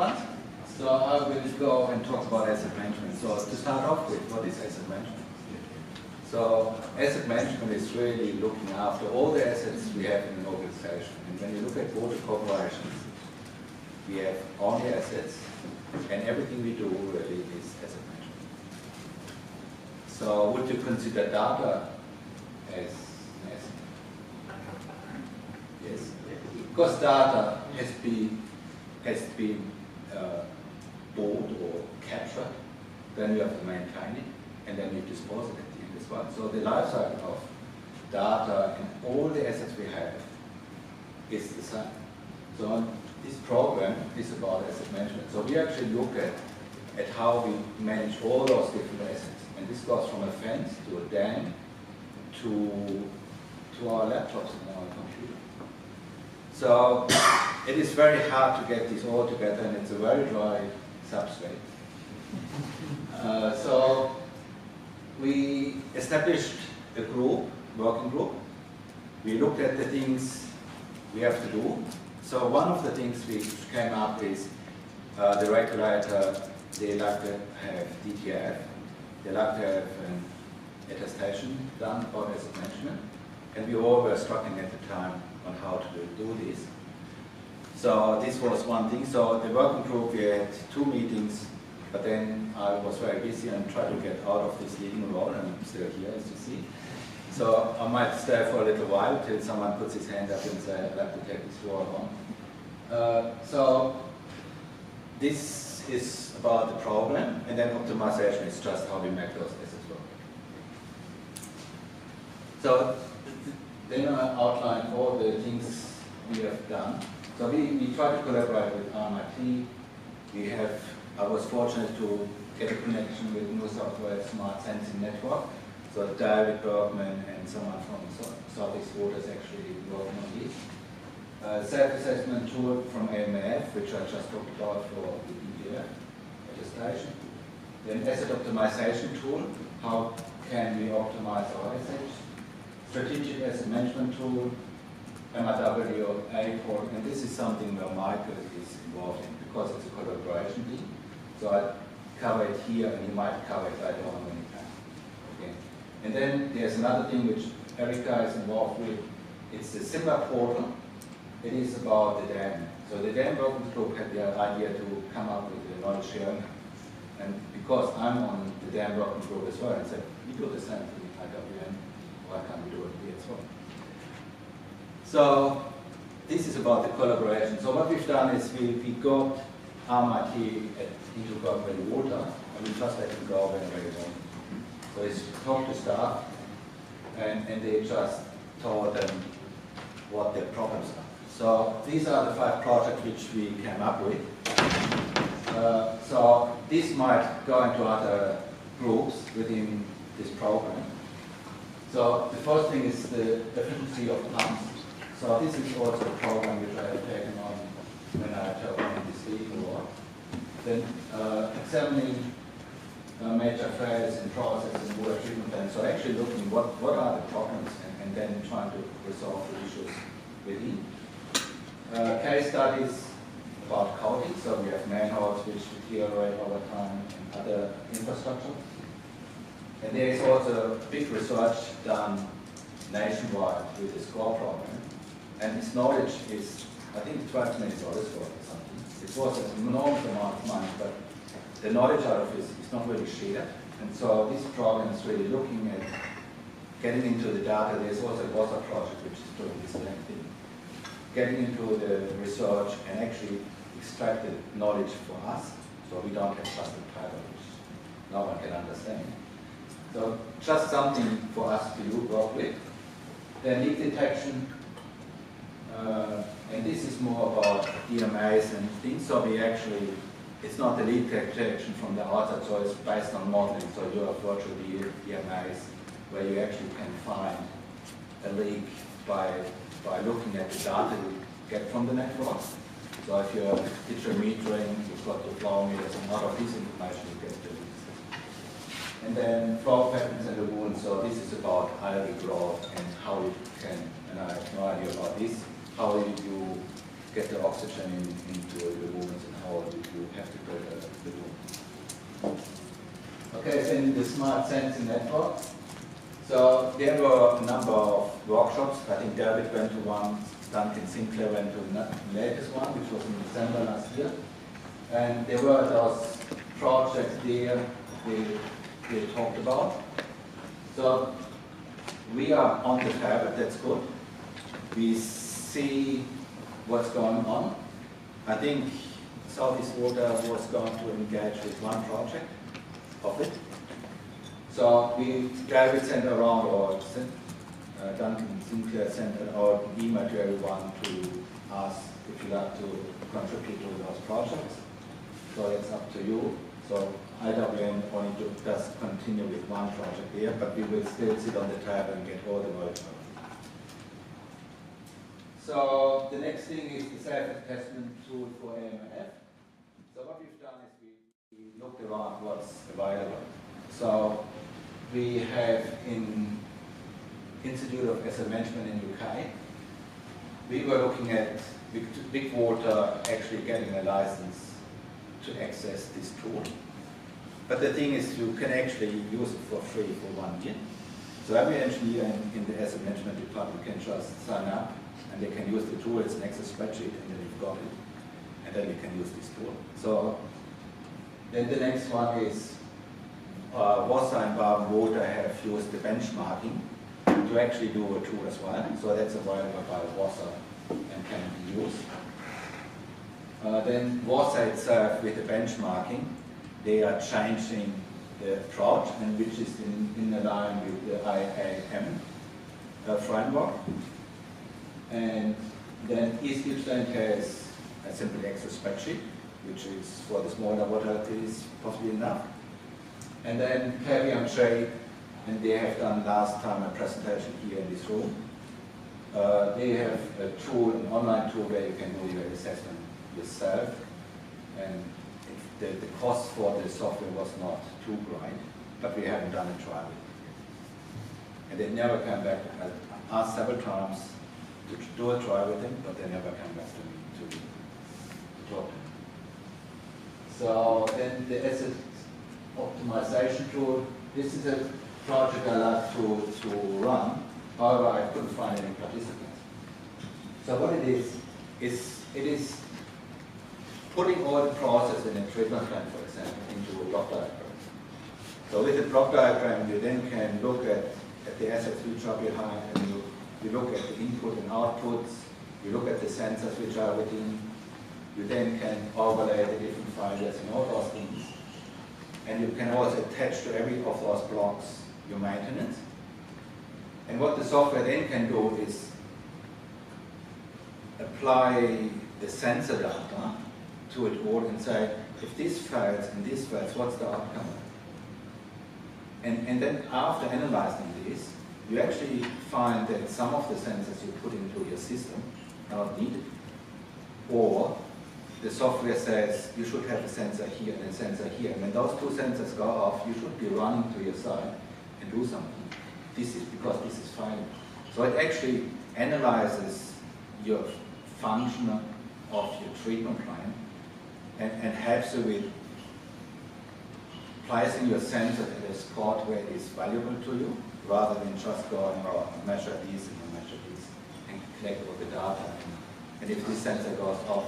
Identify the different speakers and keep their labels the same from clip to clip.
Speaker 1: ones. So I will go and talk about asset management. So to start off with, what is asset management? So asset management is really looking after all the assets we have in an organization. And when you look at water corporations, we have only assets, and everything we do really is asset management. So would you consider data as an asset? Yes. Because data has been bought or captured, then you have to maintain it, and then you dispose it at the end as well. So the life cycle of data and all the assets we have is the same. So this program is about asset management. So we actually look at how we manage all those different assets. And this goes from a fence to a dam to our laptops and our computer. So it is very hard to get this all together, and it's a very dry substrate. So we established a group, working group. We looked at the things we have to do. So one of the things we came up is the regulator, they like to have DTF, they like to have an attestation done about asset management, and we all were struggling at the time on how to do this. So this was one thing. So the working group, we had 2 meetings, but then I was very busy and tried to get out of this leading role, and I'm still here, as you see. So I might stay for a little while till someone puts his hand up and says, I'd like to take this role on. So this is about the problem, and then optimization is just how we make those assets work. So then I outline all the things we have done. So we try to collaborate with RMIT. I was fortunate to get a connection with New South Wales Smart Sensing Network. So David Bergman and someone from Southeast Water is actually working on this. Self-assessment tool from AMF, which I just talked about for the DPF attestation. Then asset optimization tool, how can we optimize our assets? Strategic asset management tool, MRW, APOR, and this is something where Michael is involved in because it's a collaboration team. So I cover it here, and he might cover it later on when he can. Okay. And then there's another thing which Erika is involved with. It's the similar portal. It is about the dam. So the dam working group had the idea to come up with the knowledge sharing. And because I'm on the dam working group as well, I said, we do the same thing in IWM, why can't we do it here as well? So this is about the collaboration. So what we've done is we got RMIT into Berkeley Water, and we just let them go whenever they want. So it's talked to staff, and they just told them what their problems are. So these are the 5 projects which we came up with. So this might go into other groups within this program. So the first thing is the efficiency of pumps. So this is also a program which I have taken on when I took on this leading role. Then examining major failures in processes and water treatment plants. So actually looking what are the problems and then trying to resolve the issues within. Case studies about coating. So we have manholes which deteriorate over time and other infrastructure. And there is also big research done nationwide with the SCORE program. And this knowledge is, I think, $12 million worth or something. It was an enormous amount of money, but the knowledge out of it is not really shared. And so this program is really looking at getting into the data. There's also a WASA project which is doing this same thing. Getting into the research and actually extract the knowledge for us, so we don't have just a title which no one can understand. So just something for us to work with. Then leak detection. And this is more about DMAs and things, so we actually, it's not the leak detection from the outside, so it's based on modeling, so you have virtual DMAs where you actually can find a leak by looking at the data you get from the network. So if you're digital metering, you've got the flow meters, and out of this information you get the leaks. And then flow patterns and lagoons, so this is about algae growth and how you can, and I have no idea about this, how you get the oxygen into the lagoons and how you in the smart sensing network. So there were a number of workshops. I think David went to one, Duncan Sinclair went to the latest one, which was in December last year. And there were those projects there they talked about. So we are on the tab, that's good. We see what's going on. I think Southeast Water was going to engage with one project of it. So David sent around, or Duncan Sinclair sent out an email to everyone to ask if you'd like to contribute to those projects. So it's up to you. So IWN only does continue with one project here, but we will still sit on the tab and get all the work. So the next thing is the self-assessment tool for AMF. So what we've done is we looked around what's available. So we have in Institute of Asset Management in UK, we were looking at Big Water actually getting a license to access this tool. But the thing is, you can actually use it for free for 1 year. So every engineer in the asset management department can just sign up and they can use the tool. It's an Excel spreadsheet and then you've got it. And then you can use this tool. So then the next one is Wasser and Baden Water have used the benchmarking to actually do a tool as well. So that's available by Wasser and can be used. Then Wasser itself with the benchmarking, they are changing the approach, and which is in line with the IAM framework. And then East Gippsland has a simple Excel spreadsheet, which is for the smaller water is possibly enough. And then KPMG, and they have done last time a presentation here in this room. They have a tool, an online tool where you can do your assessment yourself. And the cost for the software was not too great, but we haven't done a trial. And they never came back. I asked several times to do a trial with them, but they never came back to me to talk to them. So then the asset optimization tool. This is a project I like to run. However, I couldn't find any participants. So what it is putting all the process in a treatment plan, for example, into a block diagram. So with the block diagram, you then can look at the assets which are behind, and you look at the input and outputs, you look at the sensors which are within, you then can overlay the different failures and all those things. And you can also attach to every of those blocks your maintenance. And what the software then can do is apply the sensor data to it all and say, if this fails and this fails, what's the outcome? And then after analyzing this, you actually find that some of the sensors you put into your system are not needed. Or the software says you should have a sensor here and a sensor here. And when those two sensors go off, you should be running to your side and do something. This is because this is failing. So it actually analyzes your function of your treatment plan and helps you with placing your sensor at a spot where it is valuable to you, rather than just going, oh, measure this and measure this and collect all the data. And if this sensor goes off,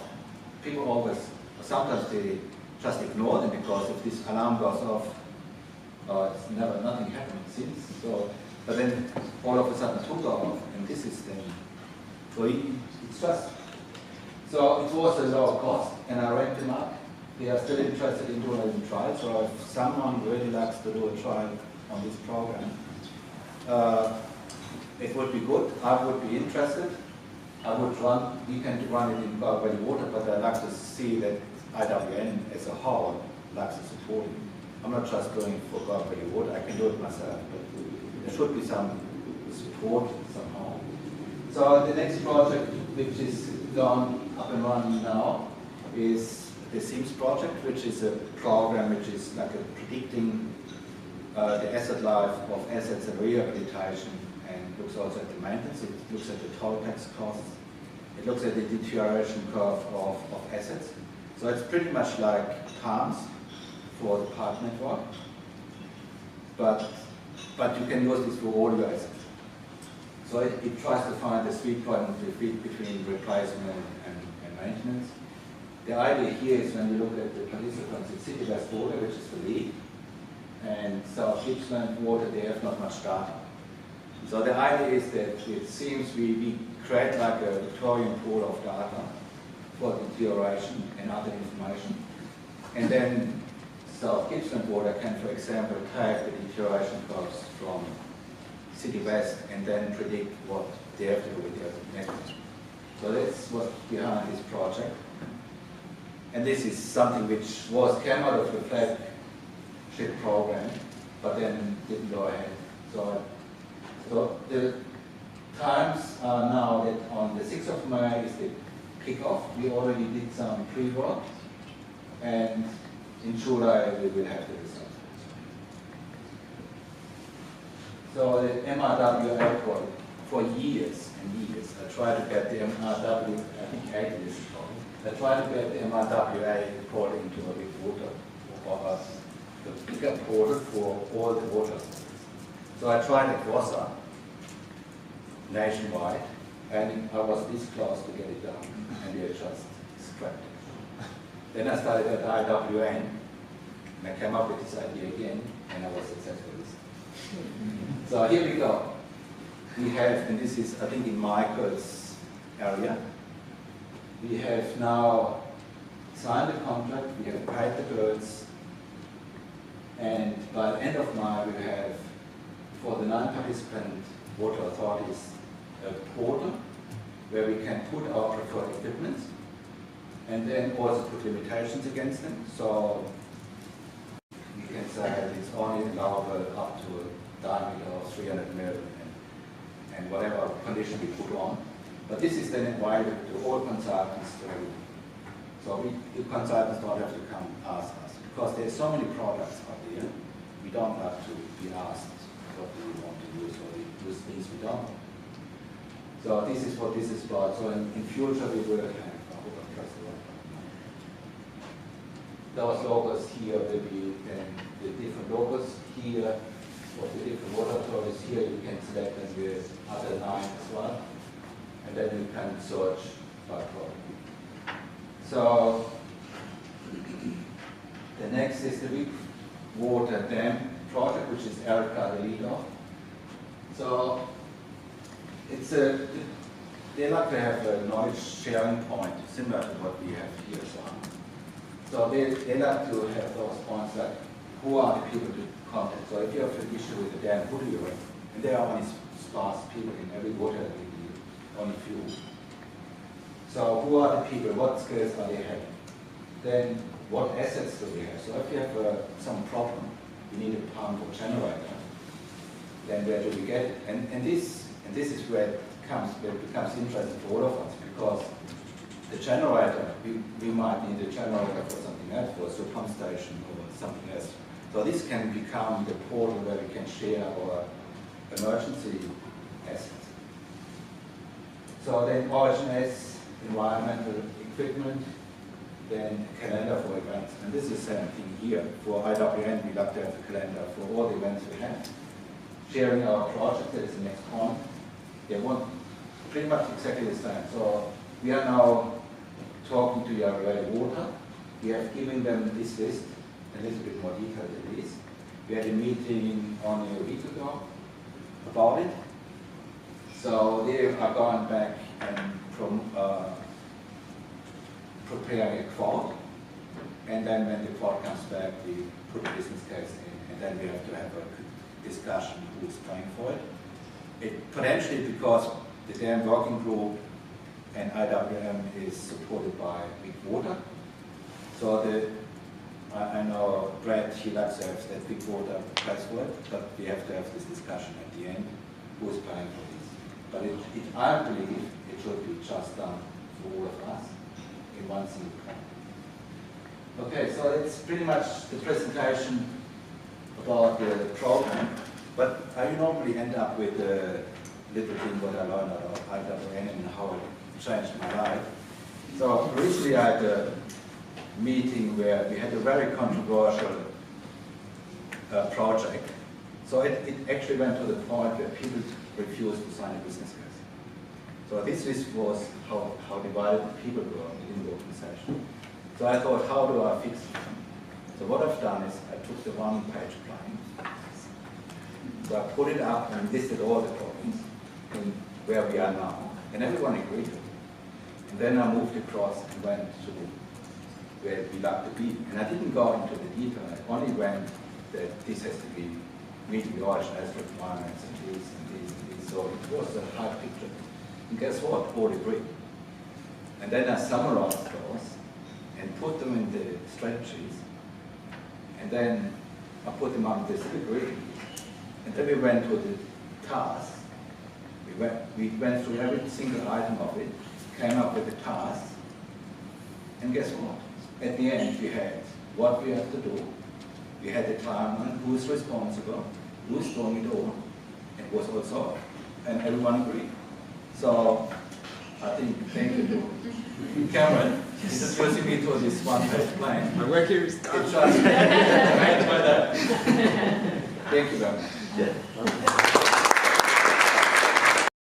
Speaker 1: people always, sometimes they just ignore them because if this alarm goes off, it's nothing happened since. So, but then all of a sudden two go off, and this is then free. It's just, so it was a low cost, and I ranked them up. They are still interested in doing a trial, so if someone really likes to do a trial on this program, it would be good. I would be interested. I would run, we can run it in Gulf Valley Water, but I'd like to see that IWN as a whole likes to support it. I'm not just doing it for Gulf Valley Water, I can do it myself, but there should be some support somehow. So the next project, which is gone up and running now, is the SIMS project, which is a program which is like a predicting the asset life of assets and rehabilitation, and looks also at the maintenance. It looks at the toll tax costs. It looks at the deterioration curve of assets. So it's pretty much like TARMS for the park network. but you can use this for all your assets. So it tries to find the sweet point between replacement and maintenance. The idea here is when you look at the participants, it's City West Water, which is the lead, and South Gippsland Water, they have not much data. So the idea is that it seems we create like a Victorian pool of data for deterioration and other information. And then South Gippsland Water can, for example, take the deterioration curves from City West and then predict what they have to do with their network. So that's what's behind this project. And this is something which came out of the flagship program, but then didn't go ahead. So the times are now that on the 6th of May is the kickoff. We already did some pre-work, and in July we will have the results. So the MRWA report, for years and years, I tried to get the MRW, I think 8 years ago, I tried to get the MRWA report into a big water, or the bigger portal for all the water. So I tried at WASA, nationwide, and I was this close to get it done, and we just scrapped it. Then I started at IWN, and I came up with this idea again, and I was successful with it. So here we go. We have, and this is, I think, in Michael's area, we have now signed the contract, we have paid the bills, and by the end of May we have, for the 9 participant water authorities, a portal where we can put our preferred equipment and then also put limitations against them. So we can say that it's only allowable up to a diameter of 300 mil and whatever condition we put on. But this is then invited to all consultants to have it. So the consultants don't have to come ask us, because there's so many products out there, we don't have to be asked what do we want to use, or we use things we don't. So this is what this is about. So in future we will have those logos here will be the different logos here for the different water authorities. Here you can select them with other 9 as well. And then you can search by product. So the next is the big water dam project, which is Erica the lead of. So it's they like to have a knowledge sharing point similar to what we have here. So they like to have those points like who are the people to contact. So if you have an issue with the dam, who do you ring? And there are only sparse people in every water activity, only few. So who are the people? What skills are they having? Then what assets do we have? So if you have some problem, you need a pump or generator, then where do we get it? And this is where it becomes interesting for all of us, because the generator, we might need a generator for something else, for a pump station or something else. So this can become the portal where we can share our emergency assets. So then Origin S, environmental equipment, then calendar for events. And this is the same thing here. For IWN, we like to have a calendar for all the events we have. Sharing our project, that is the next point. They want pretty much exactly the same. So we are now talking to Yarra Water. We have given them this list, a little bit more detailed than this. We had a meeting only a week ago about it. So they are going back and preparing a quote. And then when the quote comes back, we put a business case in, and then we have to have a discussion who is paying for it. Potentially because the dam working group and IWM is supported by Big Water. So I know Brad, he likes to have that Big Water price for it, but we have to have this discussion at the end, who is paying for this. But I believe it should be just done for all of us in one single plan. Okay, so it's pretty much the presentation about the program, but I normally end up with a little thing what I learned about IWN and how it changed my life. So recently I had a meeting where we had a very controversial project, So it actually went to the point where people refused to sign a business case. So this was how divided the people were in the organization. So I thought, how do I fix it? So what I've done is I took the one-page plan. So I put it up and listed all the problems in where we are now. And everyone agreed. And then I moved across and went to where we like to be. And I didn't go into the detail. I only went that this has to be meeting the OHS requirements and this and this and this. So it was a high picture. And guess what? All agreed. And then I summarized those and put them in the strategies. And then I put them on this degree. And then we went to the task. We went through every single item of it, came up with a task. And guess what? At the end, we had what we have to do. We had the timeline, who's responsible, who's doing it all, and was also, and everyone agreed. So I think, thank you to Cameron, introducing me to this one-page plan.
Speaker 2: My work here is done.
Speaker 1: Thank you very much.
Speaker 3: Yeah.